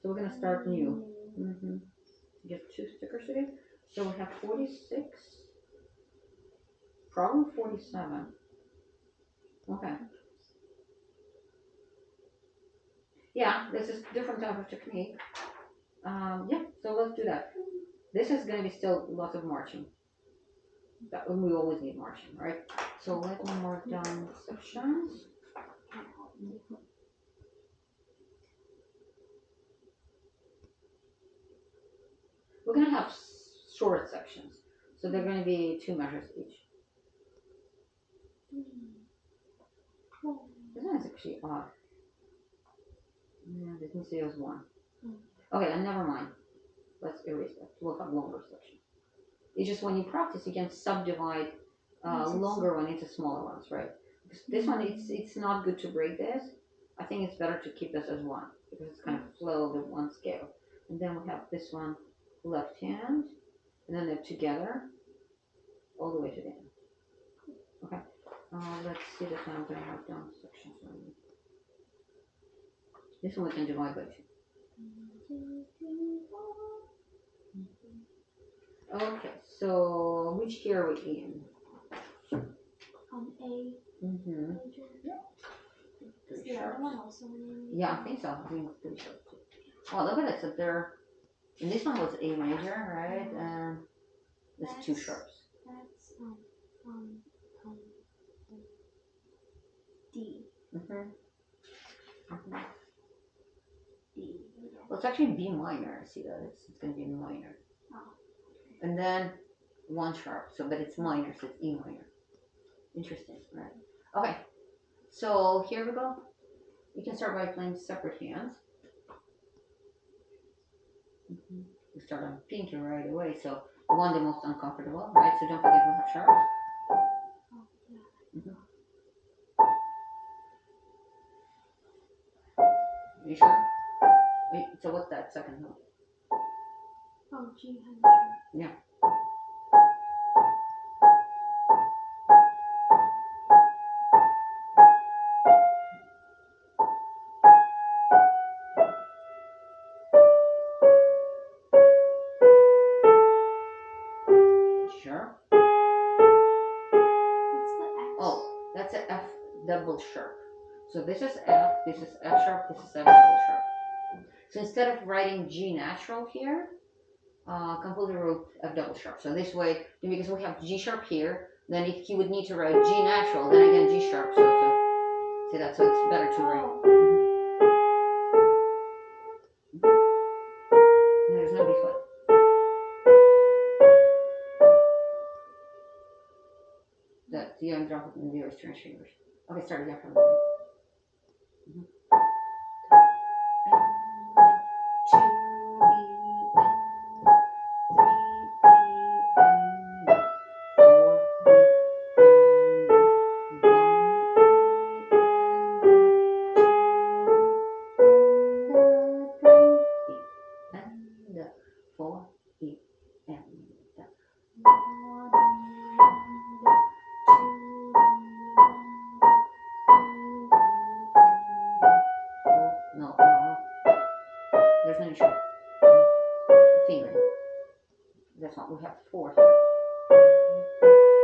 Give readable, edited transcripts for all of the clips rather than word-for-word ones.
So we're going to start new. Just 2 stickers today. So we have 46. Problem 47. Okay. Yeah, this is different type of technique. Yeah, so let's do that. This is going to be still lots of marching. We always need marching, right? So let me mark down sections. We're going to have short sections. So they're going to be 2 measures each. That's actually odd. Yeah, this can say it was 1. Okay, and never mind. Let's erase that. We'll have longer sections. It's just when you practice, you can subdivide longer one into smaller ones, right? Because this one, it's not good to break this. I think it's better to keep this as 1 because it's kind of flow with 1 scale. And then we have this one left hand, and then they're together all the way to the end. Okay. Let's see the time I'm going to have down sections. This one we can divide by 2. Okay, so which key are we in? A. Major. Is the other one also in A? Yeah, I think so. I think it's 3 sharps. Oh, look at this. So there. And this one was A major, right? And it's 2 sharps. That's D. D. Well, it's actually B minor. See that? It's going to be minor. Oh. And then 1 sharp. So, but it's minor, so it's E minor. Interesting, right? Okay. So here we go. You can start by playing separate hands. We start on pinky right away. So the one the most uncomfortable, right? So don't forget we have sharps. Oh, yeah. Are you sure? Wait, so what's that second note? Oh, G major. Yeah. Sure. What's the X? Oh, that's an F double sharp. So this is F, this is F sharp, this is F double sharp. So instead of writing G natural here, completely wrote F double sharp. So this way, because we have G sharp here, then if he would need to write G natural, then again G sharp. So see that? So it's better to write. No, there's no B flat. That you don't drop it in the yours, turn fingers. Okay, start again from the beginning. There's no issue. Fingering. That's what we have 4 here.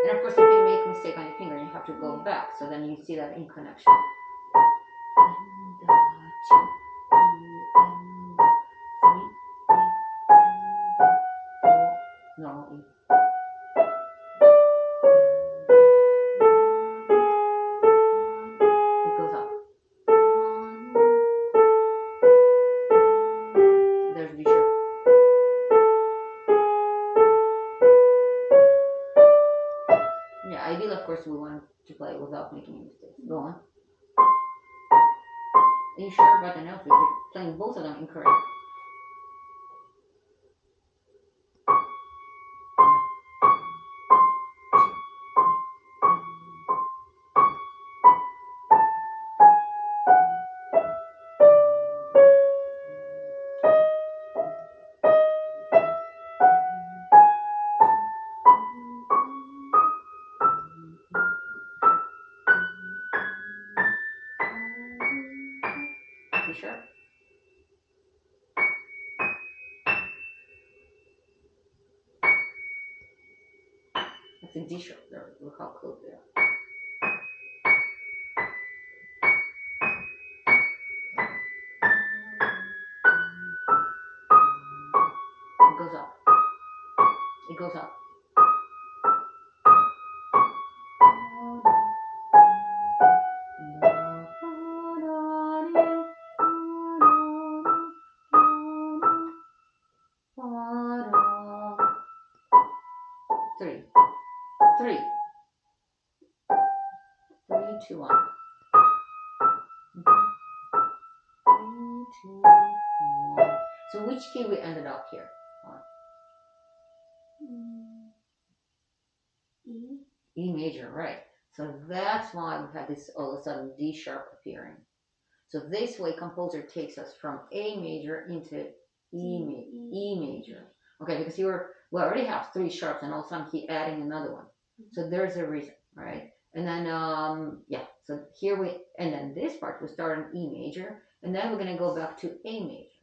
And of course, if you make a mistake on your finger, you have to go back. So then you see that in connection. Normal E. It goes up. There's D sharp. Yeah, ideally, of course, we want to play without making any mistakes. Go on. Are you sure about the notes? Because you're playing both of them incorrect. You sure? the D sharp. There, look how close they are. It goes up. It goes up. Three. 3, 2, 1. 3, 2, 1. So which key we ended up here? E. E major, right. So that's why we've had this all of a sudden D sharp appearing. So this way composer takes us from A major into E major. Okay, because we already have 3 sharps and all of a sudden he adding another one. So there's a reason, right? And then yeah, so here and then this part we start on E major, and then we're gonna go back to A major.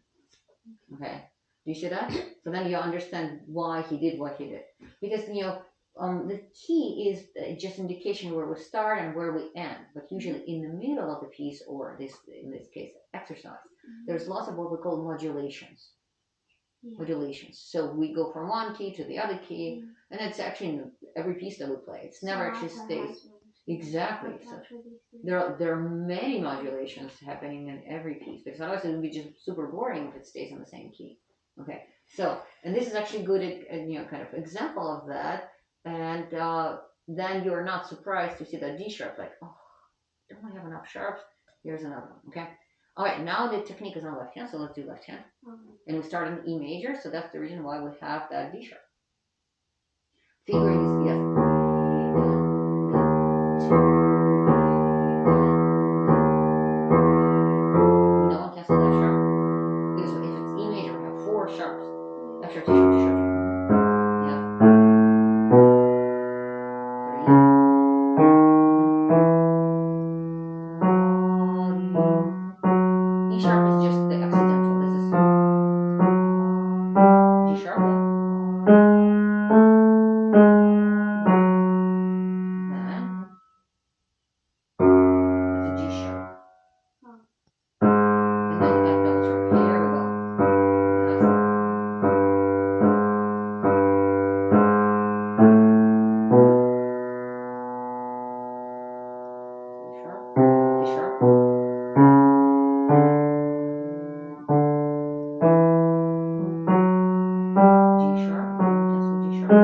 Okay, do you see that? So then you understand why he did what he did, because the key is just indication where we start and where we end, but usually in the middle of the piece, or in this case exercise, there's lots of what we call modulations. Modulations. So we go from one key to the other key, and it's actually in every piece that we play. It's never actually stays. Exactly. So there are many modulations happening in every piece, because otherwise it would be just super boring if it stays in the same key. Okay. So, and this is actually a good kind of example of that. And then you're not surprised to see that D sharp, like, oh, don't I have enough sharps? Here's another one. Okay. All right, now the technique is on left hand, so let's do left hand. And we start in E major, so that's the reason why we have that D sharp. Fingering is, yes. 1, 2. No one cancel that sharp. Because if it's E major, we have 4 sharps. F sharp, G sharp, G sharp, G sharp. Yes. 3. E sharp is just the accidental. This is G sharp. Then it's a G sharp. And then F double sharp. Here we go. Yes. C sharp. C sharp. G sharp. Cancel G sharp.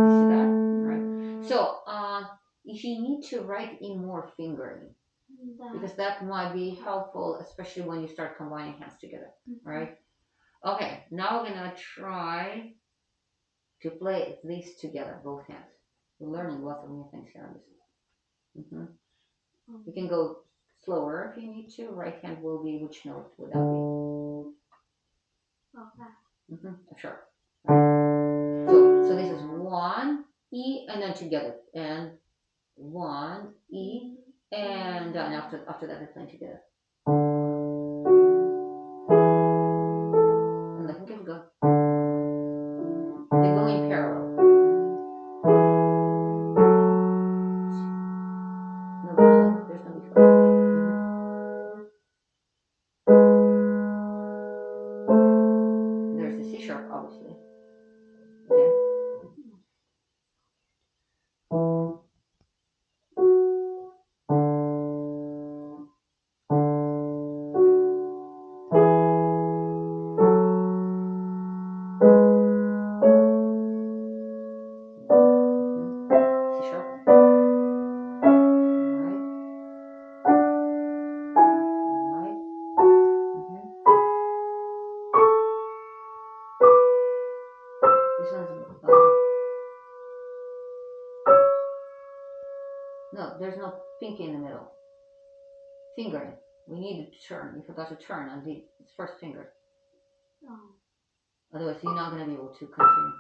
You see that? Right. So if you need to write in more fingering, because that might be helpful, especially when you start combining hands together, right? Okay, now we're gonna try to play these together, both hands. We're learning lots of new things here on this. You can go slower if you need to. Right hand will be, which note would that be? Sure. So this is 1 E, and then together, and 1 E, and then after that they're playing together. And let them go. They go in parallel. No, there's no before. There's the C sharp, obviously. Again. C sharp. Alright. Alright. This one's no, there's no pinky in the middle. Fingering. We need to turn. You forgot to turn on the first finger. Otherwise, you're not going to be able to continue.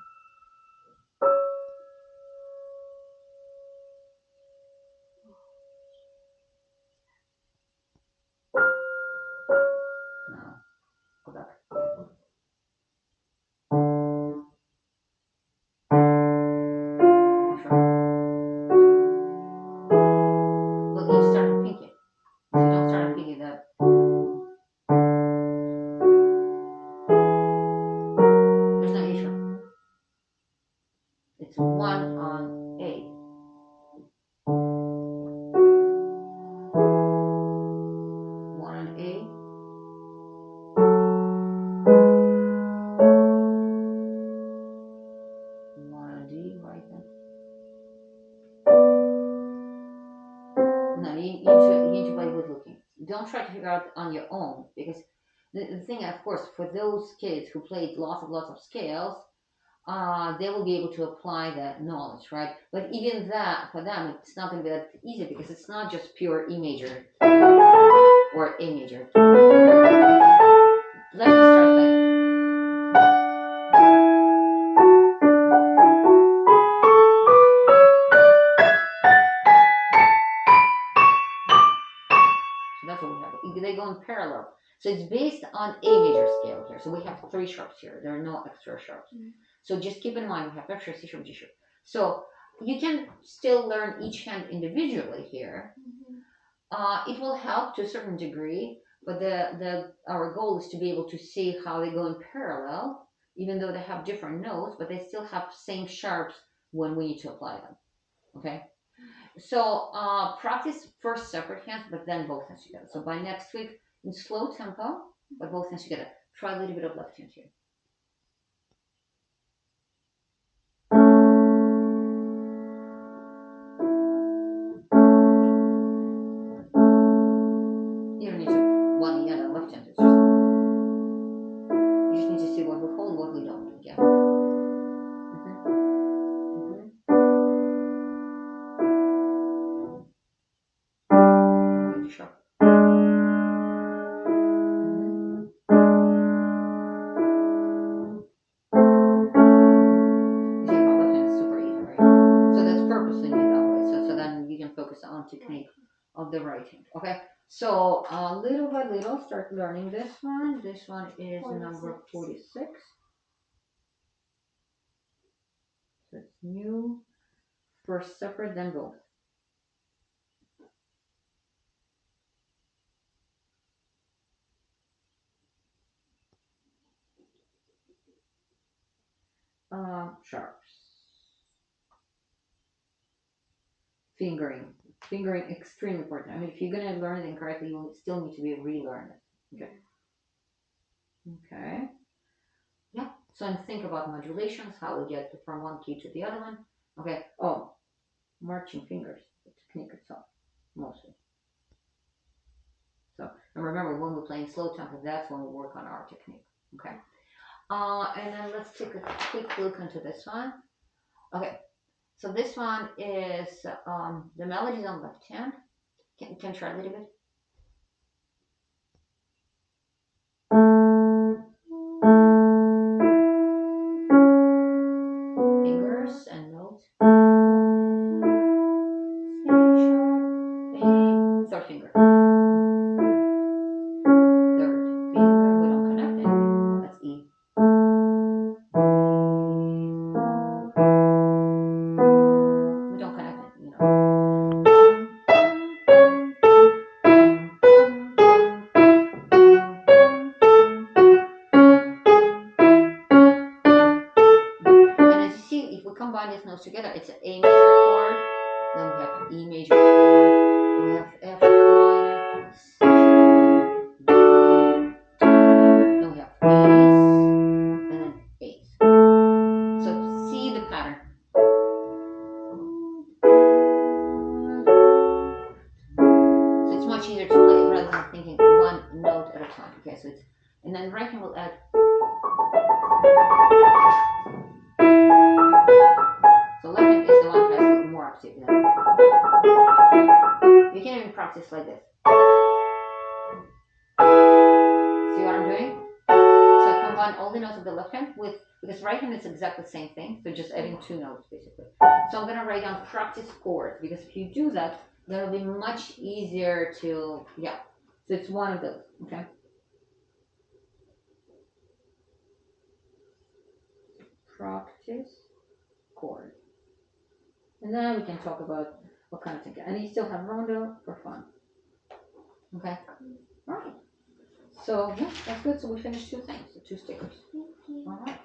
one on A. One on A. One on D, right then. No, you need to play with looking. Don't try to figure out on your own, because the thing, of course, for those kids who played lots of scales, they will be able to apply that knowledge, right? But even that, for them, it's not going to be that easy, because it's not just pure E major or A major. Let me start like. So that's what we have. They go in parallel. So it's based on A major scale here. So we have 3 sharps here. There are no extra sharps. Mm-hmm. So just keep in mind we have F sharp, C sharp, G sharp. So you can still learn each hand individually here. Mm-hmm. It will help to a certain degree, but our goal is to be able to see how they go in parallel, even though they have different notes, but they still have same sharps when we need to apply them. Okay? So practice first separate hands, but then both hands together. So by next week, in slow tempo, but both hands together. Try a little bit of left hand here. You don't need to one the other left hand. It's just you just need to see what we hold and what we don't. Yeah. Sharp. On technique of the right hand. Okay, so little by little start learning this one. This one is 46. Number 46. So it's new, first separate, then both. Sharps. Fingering extremely important. I mean, if you're gonna learn it incorrectly, you still need to be relearn it. Okay. Yeah. So and think about modulations, how we get from one key to the other one. Okay. Oh, marching fingers, the technique itself, mostly. So and remember, when we're playing slow tempo, that's when we work on our technique. Okay. And then let's take a quick look into this one. Okay. So this one is the melodies on left hand. Can try a little bit. Fingers and notes. Third finger. Third finger. We don't connect anything. That's E. We don't connect it, you know. Combine these notes together, it's an A major chord, then we have E major chord, we have F minor, C minor, then we have E's, and then A's. So see the pattern. So it's much easier to play it rather than thinking one note at a time. Okay, so it's, and then right hand will add. So left hand is the one that has more upset. You can even practice like this. See what I'm doing? So combine all the notes of the left hand with, because right hand is exactly the same thing, so just adding 2 notes basically. So I'm going to write down practice chords, because if you do that, then it'll be much easier to, yeah. So it's one of those, okay? Practice chord. And then we can talk about what kind of thing. And you still have rondo for fun. Okay? All right. So, yeah, that's good. So we finished 2 things, 2 stickers. Thank you. All right.